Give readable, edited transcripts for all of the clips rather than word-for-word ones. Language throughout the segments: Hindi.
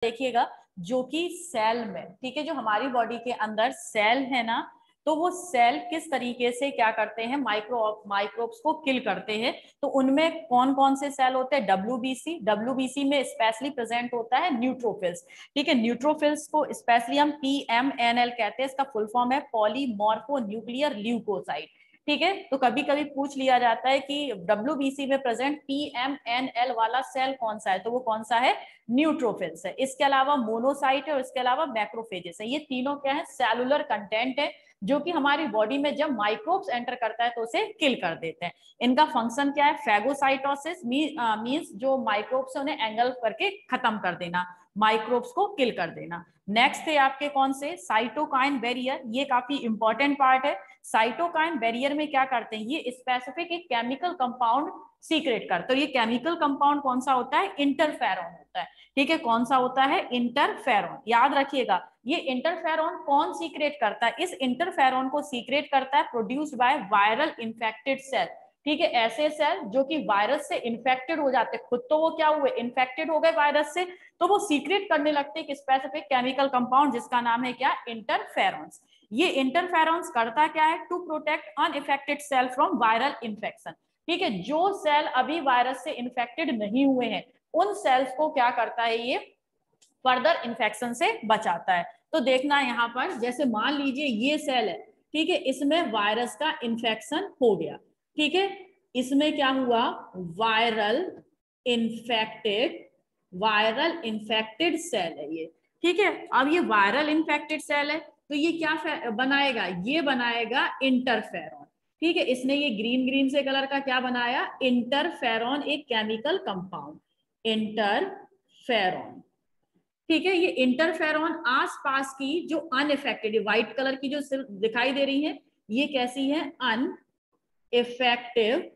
देखिएगा जो कि सेल में, ठीक है, जो हमारी बॉडी के अंदर सेल है ना, तो वो सेल किस तरीके से क्या करते हैं, माइक्रोब्स को किल करते हैं। तो उनमें कौन कौन से सेल होते हैं, डब्ल्यूबीसी में स्पेशली प्रेजेंट होता है न्यूट्रोफिल्स, ठीक है। न्यूट्रोफिल्स को स्पेशली हम PMNL कहते हैं, इसका फुल फॉर्म है पॉलीमॉर्फो न्यूक्लियर ल्यूकोसाइट, ठीक है। तो कभी कभी पूछ लिया जाता है कि डब्ल्यूबीसी में प्रेजेंट PMNL वाला सेल कौन सा है, तो वो कौन सा है, न्यूट्रोफिल्स है। इसके अलावा मोनोसाइट है और इसके अलावा मैक्रोफेजेस है। ये तीनों क्या है, सेलुलर कंटेंट है जो कि हमारी बॉडी में जब माइक्रोब्स एंटर करता है तो उसे किल कर देते हैं। इनका फंक्शन क्या है, फैगोसाइटोसिस मींस जो माइक्रोब्स है उन्हें एंगल्फ करके खत्म कर देना, माइक्रोब्स को किल कर देना। नेक्स्ट है आपके कौन से, साइटोकाइन बैरियर, ये काफी इंपॉर्टेंट पार्ट है। साइटोकाइन बैरियर में क्या करते हैं, ये स्पेसिफिक एक केमिकल कंपाउंड सीक्रेट करते हैं। ये केमिकल कंपाउंड कौन सा होता है, इंटरफेरॉन होता है, ठीक है। कौन सा होता है, इंटरफेरॉन, याद रखिएगा। ये इंटरफेरॉन कौन सीक्रेट करता है, इस इंटरफेरॉन को सीक्रेट करता है produced by viral infected cell, ठीक है। ऐसे सेल जो कि वायरस से इन्फेक्टेड हो जाते, खुद तो वो क्या हुए, इन्फेक्टेड हो गए वायरस से, तो वो सीक्रेट करने लगते एक स्पेसिफिक केमिकल कंपाउंड जिसका नाम है क्या, इंटरफेरॉन्स। ये इंटरफेरॉन्स करता क्या है, to protect uninfected cell from viral infection, ठीक है। जो सेल अभी वायरस से इन्फेक्टेड नहीं हुए हैं उन सेल्स को क्या करता है, ये फर्दर इन्फेक्शन से बचाता है। तो देखना यहाँ पर, जैसे मान लीजिए ये सेल है, ठीक है, इसमें वायरस का इन्फेक्शन हो गया, ठीक है, इसमें क्या हुआ, वायरल इन्फेक्टेड सेल है ये, ठीक है। अब ये वायरल इन्फेक्टेड सेल है तो ये क्या बनाएगा, ये बनाएगा इंटरफेरॉन, ठीक है। इसने ये ग्रीन ग्रीन से कलर का क्या बनाया, इंटरफेरॉन, एक केमिकल कंपाउंड, इंटरफेरॉन, ठीक है। ये इंटरफेरॉन आसपास की जो अनइफेक्टेड, व्हाइट कलर की जो सिर्फ दिखाई दे रही है, ये कैसी है, अनइफेक्टिव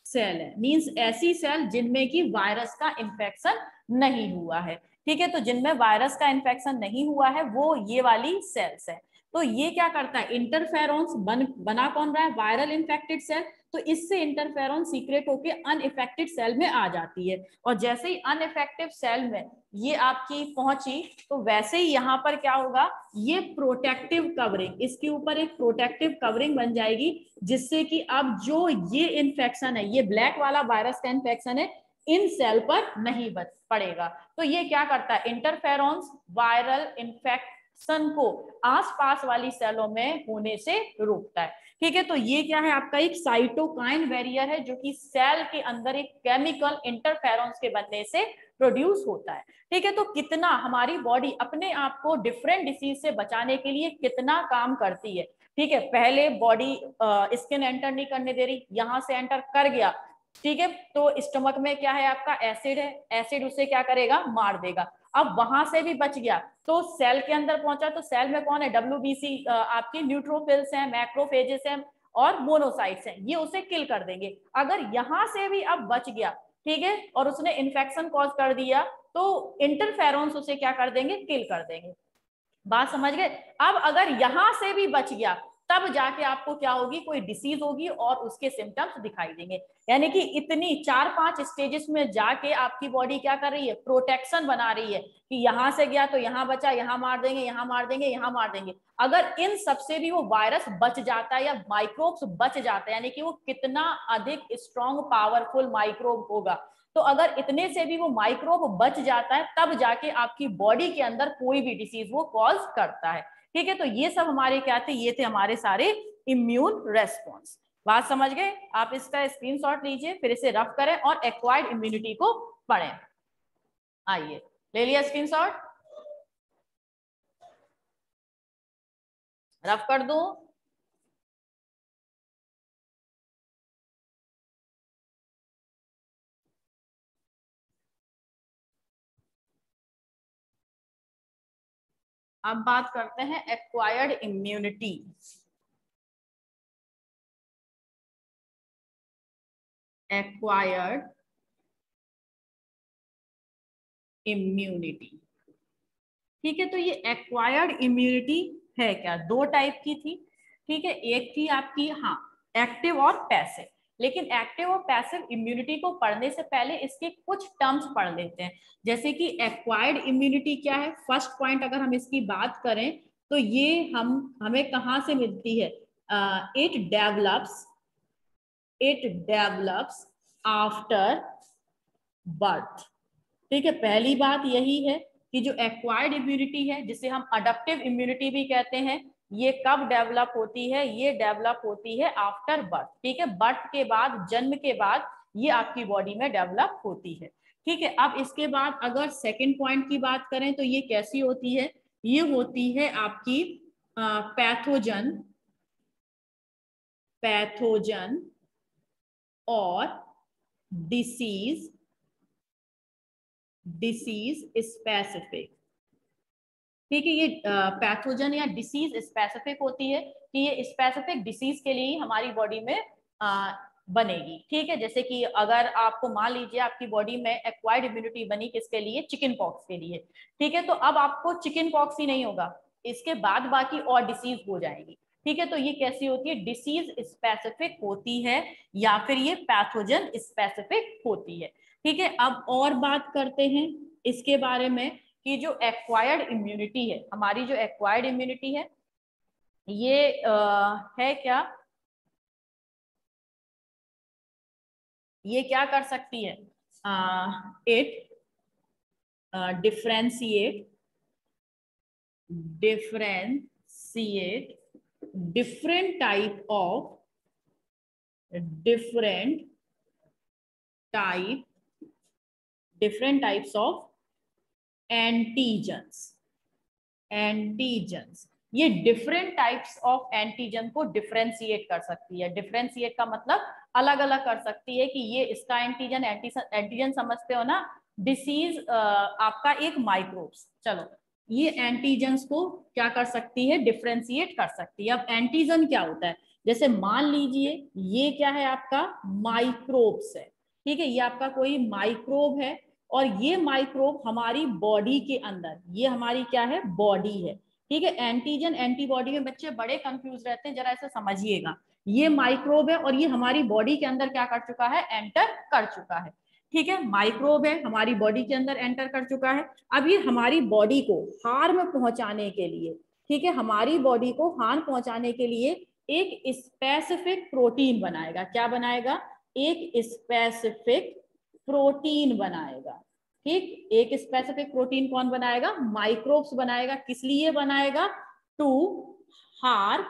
सेल है, मींस ऐसी सेल जिनमें की वायरस का इन्फेक्शन नहीं हुआ है, ठीक है। तो जिनमें वायरस का इन्फेक्शन नहीं हुआ है वो ये वाली सेल्स है। तो ये क्या करता है, इंटरफेरॉन्स बना कौन रहा है, वायरल इन्फेक्टेड सेल, तो इससे इंटरफेरॉन सीक्रेट होके अनइफेक्टेड सेल में आ जाती है। और जैसे ही अनइफेक्टिव सेल में ये आपकी पहुंची तो वैसे ही यहाँ पर क्या होगा, ये प्रोटेक्टिव कवरिंग, इसके ऊपर एक प्रोटेक्टिव कवरिंग बन जाएगी जिससे कि अब जो ये इन्फेक्शन है, ये ब्लैक वाला वायरस का इन्फेक्शन है, इन सेल पर नहीं बच पड़ेगा। तो ये क्या करता है, इंटरफेरॉन्स वायरल इन्फेक्शन को आसपास वाली सेलों में होने से रोकता है, ठीक है। तो ये क्या है, आपका एक साइटोकाइन बैरियर है जो कि सेल के अंदर एक केमिकल इंटरफेरॉन्स के बनने से प्रोड्यूस होता है, ठीक है। तो कितना हमारी बॉडी अपने आप को डिफरेंट डिसीज से बचाने के लिए कितना काम करती है, ठीक है। पहले बॉडी स्किन एंटर नहीं करने दे रही, यहां से एंटर कर गया, ठीक है, तो स्टमक में क्या है आपका, एसिड है, एसिड उसे क्या करेगा, मार देगा। अब वहां से भी बच गया तो सेल के अंदर पहुंचा, तो सेल में कौन है, डब्ल्यूबीसी, आपकी न्यूट्रोफिल्स हैं, मैक्रोफेजेस हैं और मोनोसाइट्स हैं, ये उसे किल कर देंगे। अगर यहां से भी अब बच गया, ठीक है, और उसने इन्फेक्शन कॉज कर दिया तो इंटरफेरॉन्स उसे क्या कर देंगे, किल कर देंगे। बात समझ गए। अब अगर यहां से भी बच गया तब जाके आपको क्या होगी, कोई डिसीज होगी और उसके सिम्टम्स दिखाई देंगे। यानी कि इतनी 4-5 स्टेजेस में जाके आपकी बॉडी क्या कर रही है, प्रोटेक्शन बना रही है कि यहां से गया तो यहां बचा, यहां मार देंगे, यहां मार देंगे, यहां मार देंगे। अगर इन सबसे भी वो वायरस बच जाता है या माइक्रोब्स बच जाता है, यानी कि वो कितना अधिक स्ट्रॉन्ग पावरफुल माइक्रोब होगा, तो अगर इतने से भी वो माइक्रोब बच जाता है तब जाके आपकी बॉडी के अंदर कोई भी डिसीज वो कॉज करता है, ठीक है। तो ये सब हमारे क्या थे, ये थे हमारे सारे इम्यून रेस्पॉन्स। बात समझ गए। आप इसका स्क्रीनशॉट लीजिए, फिर इसे रफ करें और एक्वायर्ड इम्यूनिटी को पढ़ें। आइए, ले लिया स्क्रीनशॉट, रफ कर दूं। अब बात करते हैं एक्वायर्ड इम्यूनिटी। एक्वायर्ड इम्यूनिटी, ठीक है। तो ये एक्वायर्ड इम्यूनिटी है क्या, दो टाइप की थी, ठीक है। एक थी आपकी, हाँ, एक्टिव और पैसिव। लेकिन एक्टिव और पैसिव इम्यूनिटी को पढ़ने से पहले इसके कुछ टर्म्स पढ़ लेते हैं। जैसे कि एक्वायर्ड इम्यूनिटी क्या है, फर्स्ट पॉइंट अगर हम इसकी बात करें तो ये हमें कहाँ से मिलती है, इट डेवलप्स आफ्टर बर्थ। ठीक है, पहली बात यही है कि जो एक्वायर्ड इम्यूनिटी है, जिसे हम अडप्टिव इम्यूनिटी भी कहते हैं, ये कब डेवलप होती है, ये डेवलप होती है आफ्टर बर्थ। ठीक है, बर्थ के बाद, जन्म के बाद ये आपकी बॉडी में डेवलप होती है। ठीक है, अब इसके बाद अगर सेकंड पॉइंट की बात करें तो ये कैसी होती है, ये होती है आपकी पैथोजन और डिसीज स्पेसिफिक। ठीक है, ये पैथोजन या डिसीज स्पेसिफिक होती है कि ये स्पेसिफिक डिसीज के लिए हमारी बॉडी में बनेगी। ठीक है, जैसे कि अगर आपको मान लीजिए आपकी बॉडी में एक्वायर्ड इम्यूनिटी बनी किसके लिए, चिकन पॉक्स के लिए। ठीक है, तो अब आपको चिकन पॉक्स ही नहीं होगा, इसके बाद बाकी और डिसीज हो जाएगी। ठीक है, तो ये कैसी होती है, डिसीज स्पेसिफिक होती है या फिर ये पैथोजन स्पेसिफिक होती है। ठीक है, अब और बात करते हैं इसके बारे में कि जो एक्वायर्ड इम्यूनिटी है, हमारी जो एक्वायर्ड इम्यूनिटी है ये है क्या, ये क्या कर सकती है, it differentiate different types of antigens. ये डिफरेंट टाइप्स ऑफ एंटीजन को डिफरेंशिएट कर सकती है। डिफरेंशिएट का मतलब अलग अलग कर सकती है कि ये इसका एंटीजन, एंटीजन समझते हो ना, डिसीज आपका एक माइक्रोब्स, चलो ये एंटीजन्स को क्या कर सकती है, डिफरेंशिएट कर सकती है। अब एंटीजन क्या होता है, जैसे मान लीजिए ये क्या है, आपका माइक्रोब्स है। ठीक है, ये आपका कोई माइक्रोब है और ये माइक्रोब हमारी बॉडी के अंदर, ये हमारी क्या है, बॉडी है। ठीक है, एंटीजन एंटीबॉडी में बच्चे बड़े कंफ्यूज रहते हैं, जरा ऐसे समझिएगा। ये माइक्रोब है और ये हमारी बॉडी के अंदर क्या कर चुका है, एंटर कर चुका है। ठीक है, माइक्रोब है, हमारी बॉडी के अंदर एंटर कर चुका है। अब ये हमारी बॉडी को हार्म पहुंचाने के लिए, ठीक है, हमारी बॉडी को हार्म पहुंचाने के लिए एक स्पेसिफिक प्रोटीन बनाएगा। क्या बनाएगा, एक स्पेसिफिक प्रोटीन बनाएगा। ठीक, एक स्पेसिफिक प्रोटीन कौन बनाएगा, माइक्रोब्स बनाएगा। किस लिए बनाएगा, टू हार्म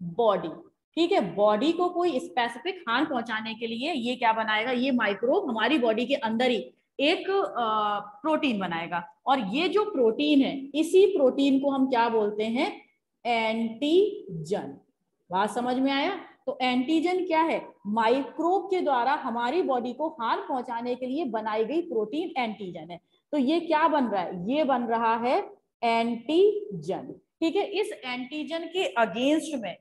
बॉडी। ठीक है, बॉडी को कोई स्पेसिफिक हार्म पहुंचाने के लिए ये क्या बनाएगा, ये माइक्रोब हमारी बॉडी के अंदर ही एक प्रोटीन बनाएगा। और ये जो प्रोटीन है, इसी प्रोटीन को हम क्या बोलते हैं, एंटीजन। बात समझ में आया। तो एंटीजन क्या है, माइक्रोब के द्वारा हमारी बॉडी को हार्म पहुंचाने के लिए बनाई गई प्रोटीन एंटीजन है। तो ये क्या बन रहा है, ये बन रहा है एंटीजन। ठीक है, इस एंटीजन के अगेंस्ट में,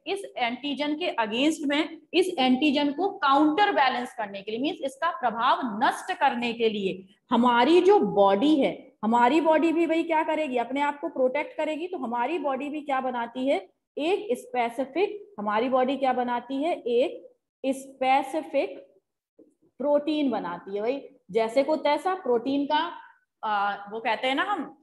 इस एंटीजन को काउंटर बैलेंस करने के लिए, मींस इसका प्रभाव नष्ट करने के लिए हमारी जो बॉडी है, हमारी बॉडी भी भाई क्या करेगी, अपने आप को प्रोटेक्ट करेगी। तो हमारी बॉडी भी क्या बनाती है, एक स्पेसिफिक, हमारी बॉडी क्या बनाती है, एक स्पेसिफिक प्रोटीन बनाती है। भाई जैसे को तैसा, प्रोटीन का वो कहते हैं ना हम,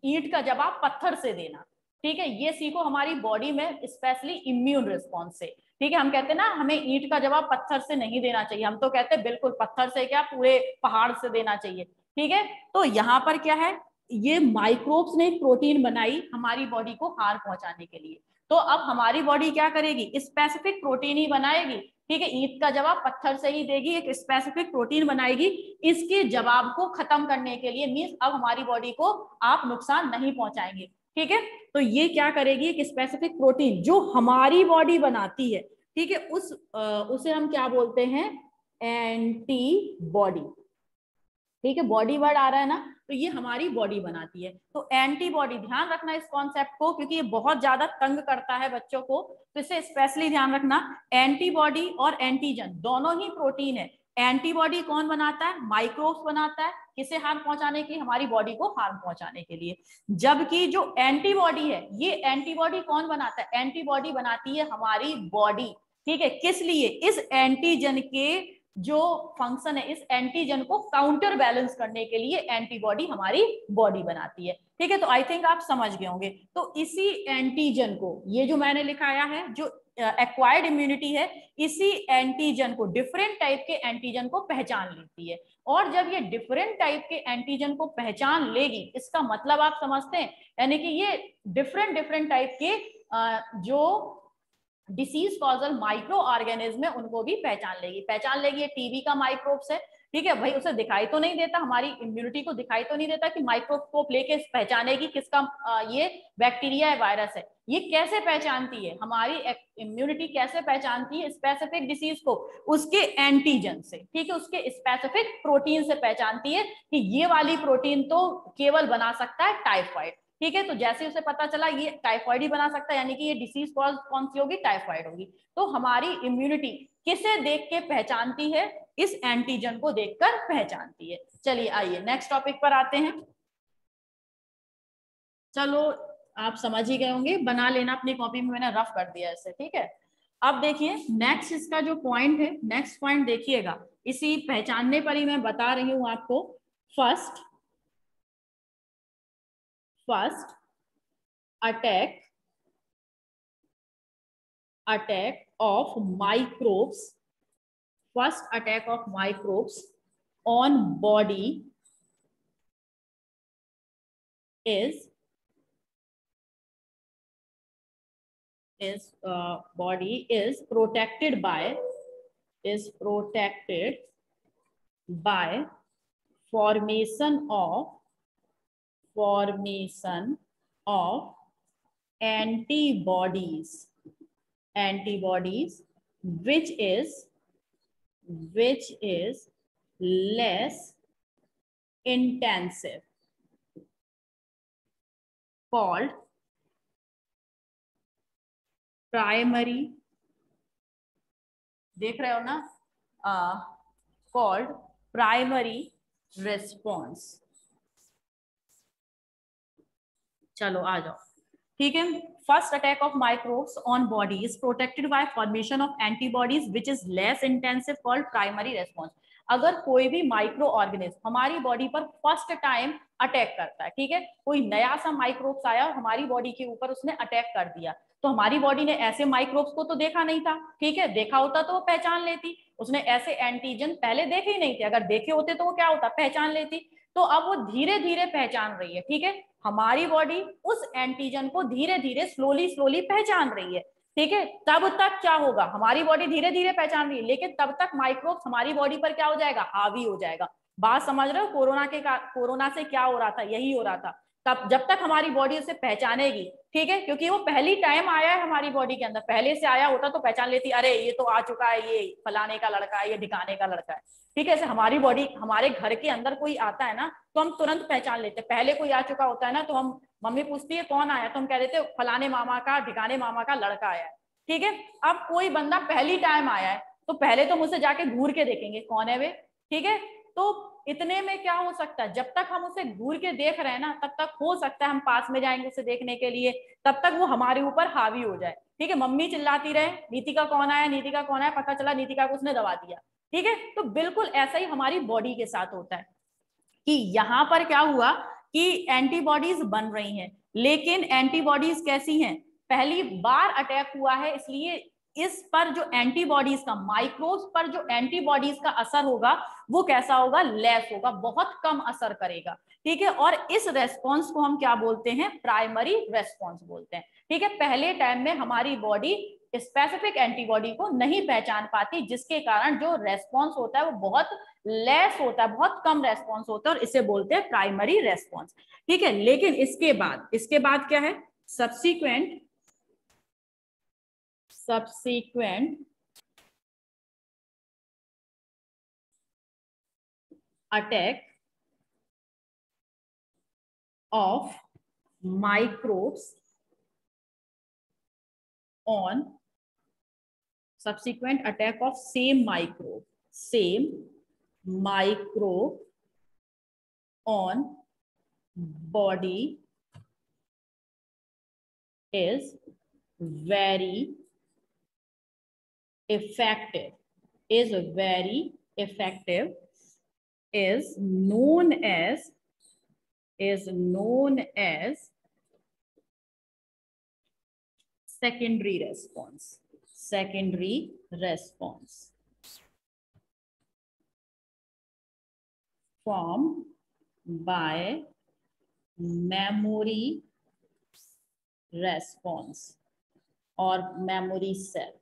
ईंट का जवाब पत्थर से देना। ठीक है, ये सीखो हमारी बॉडी में, स्पेशली इम्यून रिस्पॉन्स से। ठीक है, हम कहते हैं ना हमें ईंट का जवाब पत्थर से नहीं देना चाहिए, हम तो कहते हैं बिल्कुल पत्थर से क्या, पूरे पहाड़ से देना चाहिए। ठीक है, तो यहाँ पर क्या है, ये माइक्रोब्स ने एक प्रोटीन बनाई हमारी बॉडी को हार्म पहुंचाने के लिए। तो अब हमारी बॉडी क्या करेगी, स्पेसिफिक प्रोटीन ही बनाएगी। ठीक है, ईंट का जवाब पत्थर से ही देगी, एक स्पेसिफिक प्रोटीन बनाएगी इसके जवाब को खत्म करने के लिए। मींस अब हमारी बॉडी को आप नुकसान नहीं पहुंचाएंगे। ठीक है, तो ये क्या करेगी, एक स्पेसिफिक प्रोटीन जो हमारी बॉडी बनाती है। ठीक है, उसे हम क्या बोलते हैं, एंटीबॉडी। ठीक है, बॉडी वर्ड आ रहा है ना, तो ये हमारी बॉडी बनाती है। तो एंटीबॉडी, ध्यान रखना इस कॉन्सेप्ट को, क्योंकि ये बहुत ज्यादा तंग करता है बच्चों को, तो इसे स्पेशली ध्यान रखना। एंटीबॉडी और एंटीजन दोनों ही प्रोटीन है। एंटीबॉडी कौन बनाता है, माइक्रोब्स बनाता है। किसे हार्म पहुंचाने के लिए, हमारी बॉडी को हार्म पहुंचाने के लिए। जबकि जो एंटीबॉडी है, ये एंटीबॉडी कौन बनाता है, एंटीबॉडी बनाती है हमारी बॉडी ठीक है, किस लिए? इस एंटीजन के जो फंक्शन है, इस एंटीजन को काउंटर बैलेंस करने के लिए एंटीबॉडी हमारी बॉडी बनाती है। ठीक है, तो आई थिंक आप समझ गए होंगे। तो इसी एंटीजन को, ये जो मैंने लिखाया है, जो एक्वायर्ड इम्यूनिटी है, इसी एंटीजन को, डिफरेंट टाइप के एंटीजन को पहचान लेती है। और जब ये डिफरेंट टाइप के एंटीजन को पहचान लेगी, इसका मतलब आप समझते हैं, यानी कि ये डिफरेंट डिफरेंट टाइप के जो डिसीज कॉजल माइक्रो ऑर्गेनिज्म है उनको भी पहचान लेगी। ये टीबी का माइक्रोब्स है, ठीक है भाई, उसे दिखाई तो नहीं देता, हमारी इम्यूनिटी को दिखाई तो नहीं देता कि माइक्रोस्कोप लेके पहचानेगी किसका ये बैक्टीरिया है, वायरस है। ये कैसे पहचानती है, हमारी इम्यूनिटी कैसे पहचानती है स्पेसिफिक डिसीज को? उसके एंटीजन से, ठीक है, उसके स्पेसिफिक प्रोटीन से पहचानती है कि ये वाली प्रोटीन तो केवल बना सकता है टाइफाइड। ठीक है, तो जैसे उसे पता चला ये टाइफाइड ही बना सकता है, यानी कि ये डिसीज कौन सी होगी? टाइफाइड होगी। तो हमारी इम्यूनिटी किसे देख के पहचानती है? इस एंटीजन को देखकर पहचानती है। चलिए आइए नेक्स्ट टॉपिक पर आते हैं। चलो, आप समझ ही गए होंगे, बना लेना अपनी कॉपी में, मैंने रफ कर दिया ऐसे। ठीक है, अब देखिए नेक्स्ट इसका जो पॉइंट है, नेक्स्ट पॉइंट देखिएगा, इसी पहचानने पर ही मैं बता रही हूं आपको। First attack of microbes, first attack of microbes on body is body is protected by formation of antibodies which is less intensive, called primary, देख रहे हो ना, called primary response। चलो आ जाओ, ठीक है। First attack of microbes on body is protected by formation of antibodies which is less intensive, called primary response. अगर कोई भी माइक्रो ऑर्गेनिज्म हमारी बॉडी पर फर्स्ट टाइम अटैक करता है, ठीक है, कोई नया सा माइक्रोब्स आया और हमारी बॉडी के ऊपर उसने अटैक कर दिया, तो हमारी बॉडी ने ऐसे माइक्रोब्स को तो देखा नहीं था, ठीक है, देखा होता तो वो पहचान लेती। उसने ऐसे एंटीजन पहले देखे ही नहीं थे, अगर देखे होते तो वो क्या होता? पहचान लेती। तो अब वो धीरे धीरे पहचान रही है, ठीक है, हमारी बॉडी उस एंटीजन को धीरे धीरे स्लोली पहचान रही है, ठीक है। तब तक क्या होगा? हमारी बॉडी धीरे धीरे पहचान रही है, लेकिन तब तक माइक्रोब्स हमारी बॉडी पर क्या हो जाएगा? हावी हो जाएगा। बात समझ रहे हो? कोरोना से क्या हो रहा था? यही हो रहा था। तब जब तक हमारी बॉडी उसे पहचानेगी, ठीक है, क्योंकि वो पहली टाइम आया है हमारी बॉडी के अंदर, पहले से आया होता तो पहचान लेती, अरे ये तो आ चुका है, ये फलाने का लड़का है, ये ढिकाने का लड़का है, ठीक है। ऐसे हमारी बॉडी, हमारे घर के अंदर कोई आता है ना तो हम तुरंत पहचान लेते हैं। पहले कोई आ चुका होता है ना तो हम, मम्मी पूछती है कौन आया, तो हम कह देते फलाने मामा का, ढिकाने मामा का लड़का आया है, ठीक है। अब कोई बंदा पहली टाइम आया है तो पहले तो मुझसे जाके घूर के देखेंगे कौन है वे, ठीक है। तो इतने में क्या हो सकता है, जब तक हम उसे घूर के देख रहे हैं ना, तब तक हो सकता है हम पास में जाएंगे उसे देखने के लिए, तब तक वो हमारे ऊपर हावी हो जाए, ठीक है। मम्मी चिल्लाती रहे नीतिका कौन आया, नीतिका कौन आया, पता चला नीतिका को उसने दबा दिया, ठीक है। तो बिल्कुल ऐसा ही हमारी बॉडी के साथ होता है कि यहाँ पर क्या हुआ कि एंटीबॉडीज बन रही हैं, लेकिन एंटीबॉडीज कैसी हैं? पहली बार अटैक हुआ है, इसलिए इस पर जो एंटीबॉडीज का, माइक्रोब्स पर जो एंटीबॉडीज का असर होगा वो कैसा होगा? लेस होगा, बहुत कम असर करेगा, ठीक है। और इस रेस्पॉन्स को हम क्या बोलते हैं? प्राइमरी रेस्पॉन्स बोलते हैं, ठीक है। पहले टाइम में हमारी बॉडी स्पेसिफिक एंटीबॉडी को नहीं पहचान पाती, जिसके कारण जो रेस्पॉन्स होता है वो बहुत लेस होता है, बहुत कम रेस्पॉन्स होता है, और इसे बोलते हैं प्राइमरी रेस्पॉन्स, ठीक है। लेकिन इसके बाद क्या है? Subsequent attack of microbes on subsequent attack of same microbe on body is very effective, is very effective, is known as secondary response. Secondary response formed by memory response और memory cell.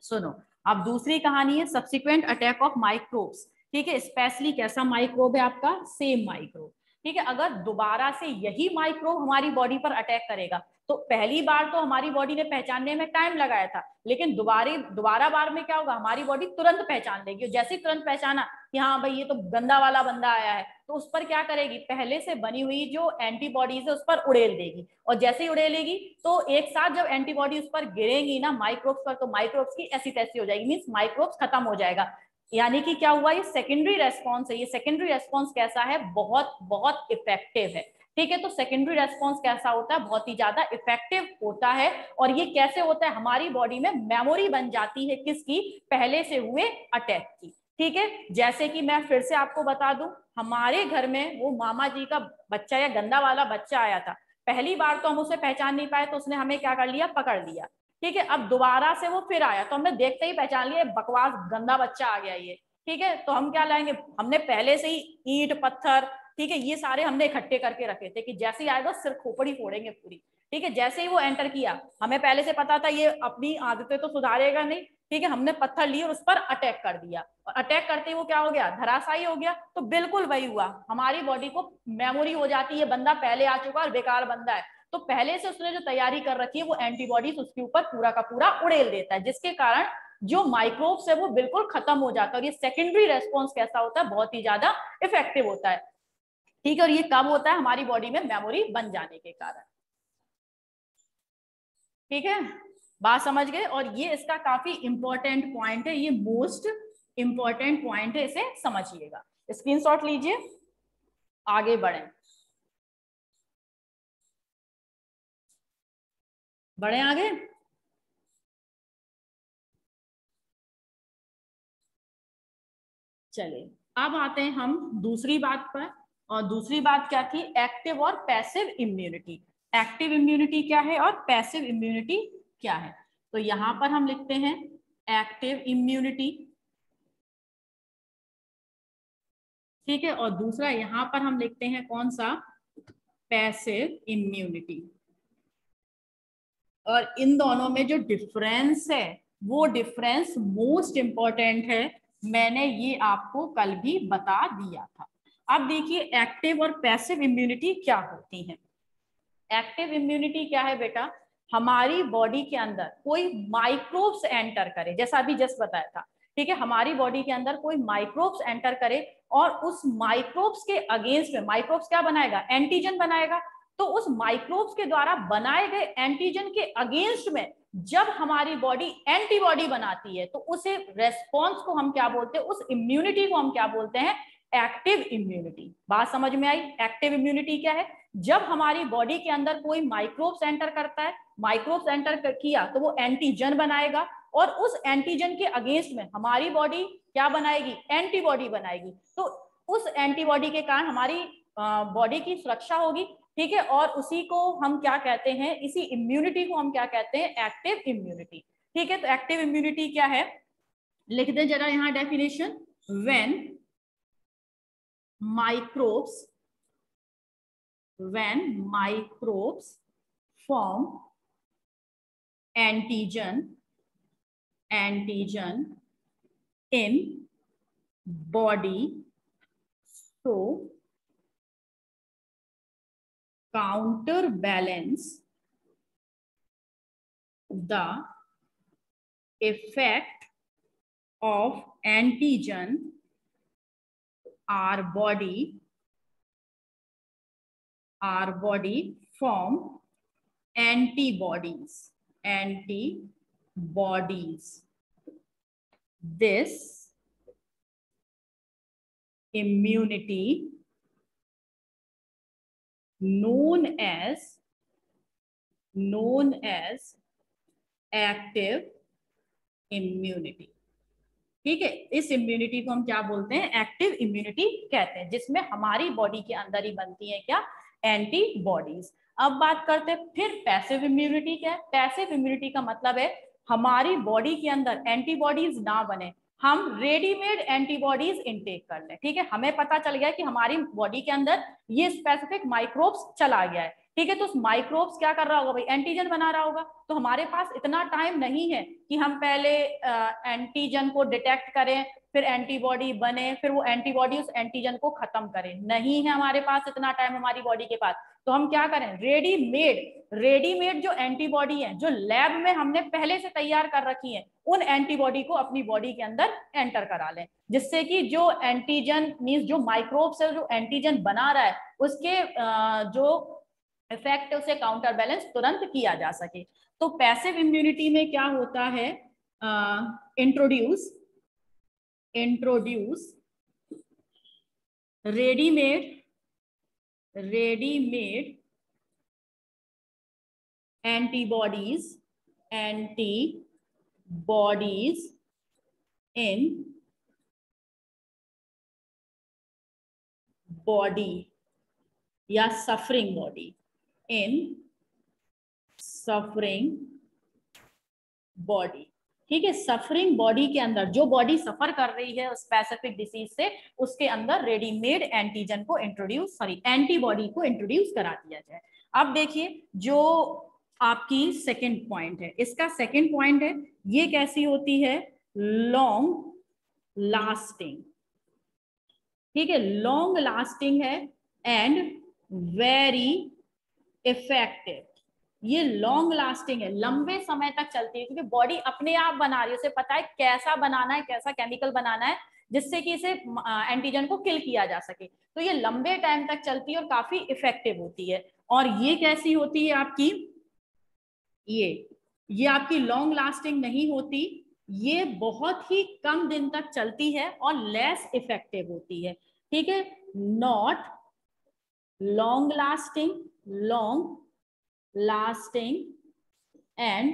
सुनो, अब दूसरी कहानी है सब्सिक्वेंट अटैक ऑफ माइक्रोब्स. ठीक है, स्पेशली कैसा माइक्रोब है आपका? Same microbe. ठीक है, अगर दोबारा से यही माइक्रोब हमारी बॉडी पर अटैक करेगा तो पहली बार तो हमारी बॉडी ने पहचानने में टाइम लगाया था, लेकिन दोबारा बार में क्या होगा, हमारी बॉडी तुरंत पहचान लेगी. जैसे ही तुरंत पहचाना कि हाँ भाई ये तो गंदा वाला बंदा आया है, तो उस पर क्या करेगी, पहले से बनी हुई जो एंटीबॉडीज है उस पर उड़ेल देगी. और जैसे ही उड़ेलेगी तो एक साथ जब एंटीबॉडी उस पर गिरेंगी ना माइक्रोब्स पर, तो माइक्रोब्स की ऐसी तैसी हो जाएगी, मींस माइक्रोब्स खत्म हो जाएगा. यानी कि क्या हुआ, ये सेकेंडरी रेस्पॉन्स है. ये सेकेंडरी रेस्पॉन्स कैसा है? बहुत बहुत इफेक्टिव है. ठीक है, तो सेकेंडरी रेस्पॉन्स कैसा होता है? बहुत ही ज्यादा इफेक्टिव होता है. और ये कैसे होता है? हमारी बॉडी में मेमोरी बन जाती है किसकी? पहले से हुए अटैक की. ठीक है, जैसे कि मैं फिर से आपको बता दूं, हमारे घर में वो मामा जी का बच्चा या गंदा वाला बच्चा आया था. पहली बार तो हम उसे पहचान नहीं पाए, तो उसने हमें क्या कर लिया, पकड़ लिया. ठीक है, अब दोबारा से वो फिर आया तो हमने देखते ही पहचान लिया, बकवास गंदा बच्चा आ गया ये. ठीक है, तो हम क्या लाएंगे, हमने पहले से ही ईंट पत्थर, ठीक है, ये सारे हमने इकट्ठे करके रखे थे कि जैसे ही आएगा सिर खोपड़ी फोड़ेंगे पूरी. ठीक है, जैसे ही वो एंटर किया, हमें पहले से पता था ये अपनी आदतें तो सुधारेगा नहीं. ठीक है, हमने पत्थर लिए और उस पर अटैक कर दिया, और अटैक करते ही वो क्या हो गया, धराशायी हो गया. तो बिल्कुल वही हुआ, हमारी बॉडी को मेमोरी हो जाती है, बंदा पहले आ चुका और बेकार बंदा है, तो पहले से उसने जो तैयारी कर रखी है वो एंटीबॉडीज उसके ऊपर पूरा का पूरा उड़ेल देता है, जिसके कारण जो माइक्रोब्स है वो बिल्कुल खत्म हो जाता है. और ये सेकेंडरी रेस्पॉन्स कैसा होता है? बहुत ही ज्यादा इफेक्टिव होता है. ठीक है, और ये कब होता है? हमारी बॉडी में मेमोरी बन जाने के कारण. ठीक है, बात समझ गए? और ये इसका काफी इंपॉर्टेंट पॉइंट है, ये मोस्ट इंपॉर्टेंट पॉइंट है, इसे समझिएगा. स्क्रीनशॉट लीजिए, आगे बढ़े आगे. चलिए, अब आते हैं हम दूसरी बात पर. और दूसरी बात क्या थी? एक्टिव और पैसिव इम्यूनिटी. एक्टिव इम्यूनिटी क्या है और पैसिव इम्यूनिटी क्या है? तो यहां पर हम लिखते हैं एक्टिव इम्यूनिटी. ठीक है, और दूसरा यहां पर हम लिखते हैं कौन सा? Passive immunity. और इन दोनों में जो डिफरेंस है वो डिफरेंस मोस्ट इंपॉर्टेंट है. मैंने ये आपको कल भी बता दिया था. अब देखिए एक्टिव और पैसिव इम्यूनिटी क्या होती है. एक्टिव इम्यूनिटी क्या है बेटा? हमारी बॉडी के अंदर कोई माइक्रोब्स एंटर करे, जैसा अभी जस्ट बताया था. ठीक है, हमारी बॉडी के अंदर कोई माइक्रोब्स एंटर करे और उस माइक्रोब्स के अगेंस्ट में माइक्रोब्स क्या बनाएगा? एंटीजन बनाएगा. तो उस माइक्रोब्स के द्वारा बनाए गए एंटीजन के अगेंस्ट में जब हमारी बॉडी एंटीबॉडी बनाती है तो उसे रेस्पॉन्स को हम क्या बोलते हैं? उस इम्यूनिटी को हम क्या बोलते हैं? Active immunity. बात समझ में आई? एक्टिव इम्यूनिटी क्या है? जब हमारी बॉडी के अंदर कोई माइक्रोब्स एंटर करता है, माइक्रोब्स एंटर किया तो वो एंटीजन बनाएगा, और उस एंटीजन के अगेंस्ट में हमारी बॉडी क्या बनाएगी? एंटीबॉडी बनाएगी. तो उस एंटीबॉडी के कारण हमारी बॉडी की सुरक्षा होगी. ठीक है, और उसी को हम क्या कहते हैं? इसी इम्यूनिटी को हम क्या कहते हैं? Active immunity. ठीक है, तो एक्टिव इम्यूनिटी क्या है? लिख दें जरा यहां definition. When microbes form antigen in body, so counterbalance the effect of antigen, our body form antibodies. This immunity known as active immunity. ठीक है, इस इम्यूनिटी को हम क्या बोलते हैं, एक्टिव इम्यूनिटी कहते हैं, जिसमें हमारी बॉडी के अंदर ही बनती है क्या, एंटीबॉडीज। अब बात करते हैं फिर पैसिव इम्यूनिटी क्या है। पैसिव इम्यूनिटी का मतलब है हमारी बॉडी के अंदर एंटीबॉडीज ना बने, हम रेडीमेड एंटीबॉडीज इनटेक कर लें। ठीक है, हमें पता चल गया कि हमारी बॉडी के अंदर ये स्पेसिफिक माइक्रोब्स चला गया है। ठीक है, तो उस माइक्रोब्स क्या कर रहा होगा भाई, एंटीजन बना रहा होगा। तो हमारे पास इतना टाइम नहीं है कि हम पहले एंटीजन को डिटेक्ट करें, फिर एंटीबॉडी बने, फिर वो एंटीबॉडी उस एंटीजन को खत्म करे। नहीं है हमारे पास इतना टाइम हमारी बॉडी के पास। तो हम क्या करें, रेडीमेड जो एंटीबॉडी है, जो लैब में हमने पहले से तैयार कर रखी है, उन एंटीबॉडी को अपनी बॉडी के अंदर एंटर करा लें, जिससे कि जो एंटीजन मींस जो माइक्रोब्स है, जो एंटीजन बना रहा है, उसके जो इफेक्ट है उसे काउंटर बैलेंस तुरंत किया जा सके। तो पैसिव इम्यूनिटी में क्या होता है, introduce readymade antibodies in body या सफरिंग बॉडी, इन सफरिंग बॉडी। ठीक है, सफरिंग बॉडी के अंदर, जो बॉडी सफर कर रही है स्पेसिफिक डिसीज से, उसके अंदर रेडीमेड एंटीजन को इंट्रोड्यूस एंटीबॉडी को इंट्रोड्यूस करा दिया जाए। अब देखिए जो आपकी सेकंड पॉइंट है, इसका सेकंड पॉइंट है, ये कैसी होती है, लॉन्ग लास्टिंग। ठीक है, लॉन्ग लास्टिंग है एंड वेरी इफेक्टिव। ये लॉन्ग लास्टिंग है, लंबे समय तक चलती है, क्योंकि बॉडी अपने आप बना रही है, उसे पता है कैसा बनाना है, कैसा केमिकल बनाना है जिससे कि इसे एंटीजन को किल किया जा सके। तो ये लंबे टाइम तक चलती है और काफी इफेक्टिव होती है। और ये कैसी होती है आपकी, ये आपकी लॉन्ग लास्टिंग नहीं होती, ये बहुत ही कम दिन तक चलती है और लेस इफेक्टिव होती है। ठीक है, not long lasting and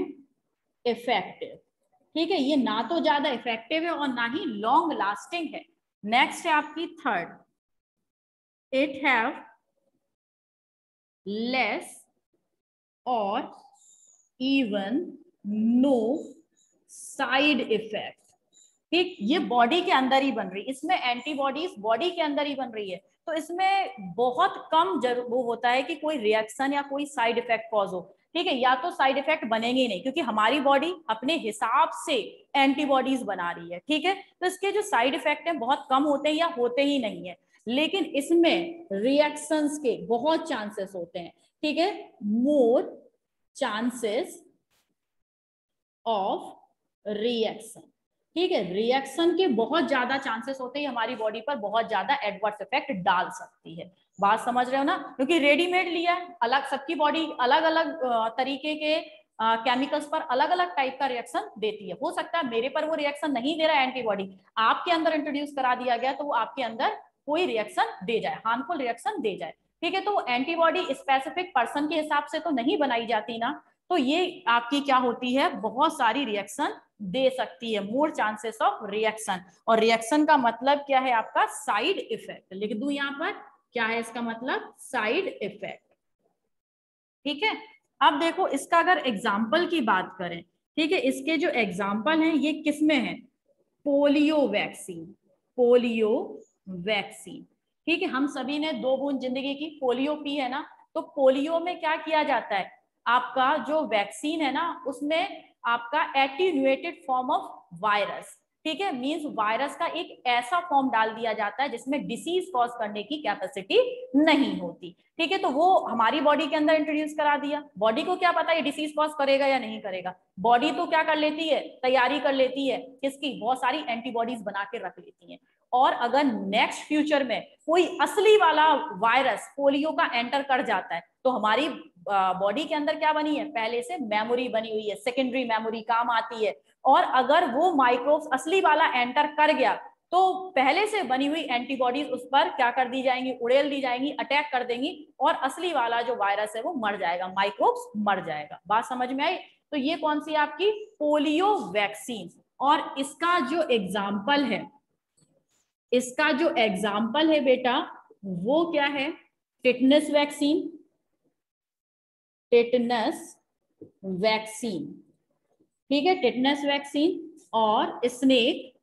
effective. ठीक है, ये ना तो ज्यादा इफेक्टिव है और ना ही लॉन्ग लास्टिंग है। नेक्स्ट है आपकी थर्ड, इट हैव लेस और इवन नो साइड इफेक्ट। ठीक, ये बॉडी के अंदर ही बन रही, इसमें एंटीबॉडीज बॉडी के अंदर ही बन रही है, तो इसमें बहुत कम वो होता है कि कोई रिएक्शन या कोई साइड इफेक्ट कॉज हो। ठीक है, या तो साइड इफेक्ट बनेंगे ही नहीं, क्योंकि हमारी बॉडी अपने हिसाब से एंटीबॉडीज बना रही है। ठीक है, तो इसके जो साइड इफेक्ट है बहुत कम होते हैं या होते ही नहीं है, लेकिन इसमें रिएक्शंस के बहुत चांसेस होते हैं। ठीक है, मोर चांसेस ऑफ रिएक्शन। ठीक है, रिएक्शन के बहुत ज्यादा चांसेस होते हैं, हमारी बॉडी पर बहुत ज्यादा एडवर्स इफेक्ट डाल सकती है। बात समझ रहे हो ना, क्योंकि रेडीमेड लिया है, अलग सबकी बॉडी अलग अलग तरीके के केमिकल्स पर अलग अलग टाइप का रिएक्शन देती है। हो सकता है मेरे पर वो रिएक्शन नहीं दे रहा है एंटीबॉडी, आपके अंदर इंट्रोड्यूस करा दिया गया तो वो आपके अंदर कोई रिएक्शन दे जाए, हार्मफुल रिएक्शन दे जाए। ठीक है, तो एंटीबॉडी स्पेसिफिक पर्सन के हिसाब से तो नहीं बनाई जाती ना, तो ये आपकी क्या होती है, बहुत सारी रिएक्शन दे सकती है, मोर चांसेस ऑफ रिएक्शन। और रिएक्शन का मतलब क्या है आपका, साइड इफेक्ट। लिख दूं यहां पर, क्या है इसका मतलब, साइड इफेक्ट। ठीक है, अब देखो इसका अगर एग्जाम्पल की बात करें, ठीक है, इसके जो एग्जाम्पल हैं ये किसमें है, पोलियो वैक्सीन। ठीक है, हम सभी ने 2 बूंद जिंदगी की पोलियो पी है ना, तो पोलियो में क्या किया जाता है, आपका जो वैक्सीन है ना, उसमें आपका एटीन्यूएटेड फॉर्म ऑफ वायरस, ठीक है, मींस वायरस का एक ऐसा फॉर्म डाल दिया जाता है जिसमें डिसीज कॉज करने की कैपेसिटी नहीं होती। ठीक है, तो वो हमारी बॉडी के अंदर इंट्रोड्यूस करा दिया। बॉडी को क्या पता ये डिसीज कॉज करेगा या नहीं करेगा, बॉडी तो क्या कर लेती है, तैयारी कर लेती है किसकी, बहुत सारी एंटीबॉडीज बना के रख लेती है। और अगर नेक्स्ट फ्यूचर में कोई असली वाला वायरस पोलियो का एंटर कर जाता है, तो हमारी बॉडी के अंदर क्या बनी है, पहले से मेमोरी बनी हुई है, सेकेंडरी मेमोरी काम आती है। और अगर वो माइक्रोब्स असली वाला एंटर कर गया, तो पहले से बनी हुई एंटीबॉडीज उस पर क्या कर दी जाएंगी, उड़ेल दी जाएंगी, अटैक कर देंगी, और असली वाला जो वायरस है वो मर जाएगा, माइक्रोब्स मर जाएगा। बात समझ में आई। तो ये कौन सी आपकी पोलियो वैक्सीन। और इसका जो एग्जाम्पल है बेटा वो क्या है, टिटनस वैक्सीन, ठीक है, टिटनस वैक्सीन और स्नेक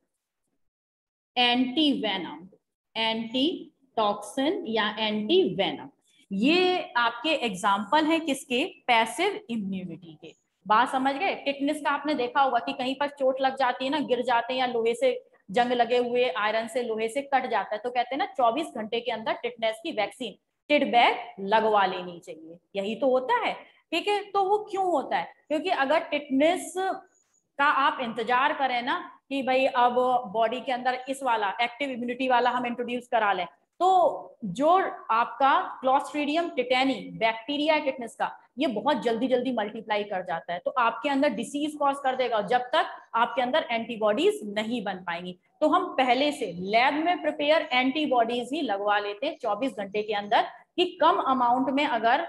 एंटी टॉक्सिन या एंटी वेनम, ये आपके एग्जाम्पल है किसके, पैसिव इम्यूनिटी के। बात समझ गए। टिटनेस का आपने देखा होगा कि कहीं पर चोट लग जाती है ना, गिर जाते हैं या लोहे से जंग लगे हुए आयरन से लोहे से कट जाता है, तो कहते हैं ना 24 घंटे के अंदर टिटनेस की वैक्सीन टिडबैक लगवा लेनी चाहिए, यही तो होता है। ठीक है, तो वो क्यों होता है, क्योंकि अगर टिटनेस का आप इंतजार करें ना कि भाई अब बॉडी के अंदर इस वाला एक्टिव इम्यूनिटी वाला हम इंट्रोड्यूस करा लें, तो जो आपका क्लॉस्ट्रीडियम टिटेनी बैक्टीरिया है टिटनेस का, ये बहुत जल्दी जल्दी मल्टीप्लाई कर जाता है, तो आपके अंदर डिसीज कॉज कर देगा जब तक आपके अंदर एंटीबॉडीज नहीं बन पाएंगी। तो हम पहले से लैब में प्रिपेयर एंटीबॉडीज ही लगवा लेते हैं 24 घंटे के अंदर, कि कम अमाउंट में अगर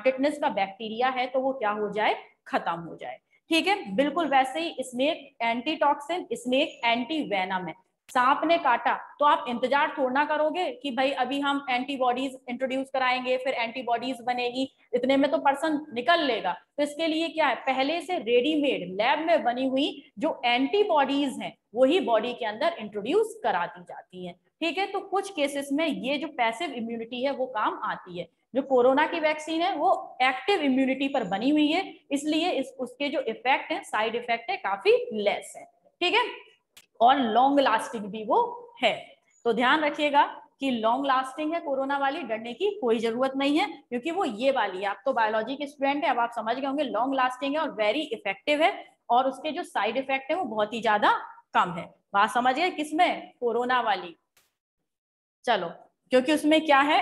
टिटनेस का बैक्टीरिया है तो वो क्या हो जाए, खत्म हो जाए। ठीक है, बिल्कुल वैसे ही snake antitoxin, snake antivenom है। सांप ने काटा तो आप इंतजार थोड़ा करोगे कि भाई अभी हम एंटीबॉडीज इंट्रोड्यूस कराएंगे फिर एंटीबॉडीज बनेगी, इतने में तो पर्सन निकल लेगा। तो इसके लिए क्या है, पहले से रेडीमेड लैब में बनी हुई जो एंटीबॉडीज हैं वही बॉडी के अंदर इंट्रोड्यूस करा दी जाती है। ठीक है, तो कुछ केसेस में ये जो पैसिव इम्यूनिटी है वो काम आती है। जो कोरोना की वैक्सीन है वो एक्टिव इम्यूनिटी पर बनी हुई है, इसलिए उसके जो इफेक्ट है, साइड इफेक्ट है, काफी लेस है। ठीक है, और लॉन्ग लास्टिंग भी वो है। तो ध्यान रखिएगा कि लॉन्ग लास्टिंग है कोरोना वाली, डरने की कोई जरूरत नहीं है, क्योंकि वो ये वाली है। आप तो बायोलॉजी के स्टूडेंट है, अब आप समझ गए होंगे, लॉन्ग लास्टिंग है और वेरी इफेक्टिव है, और उसके जो साइड इफेक्ट है वो बहुत ही ज्यादा कम है। बात समझ गए किसमें, कोरोना वाली। चलो, क्योंकि उसमें क्या है,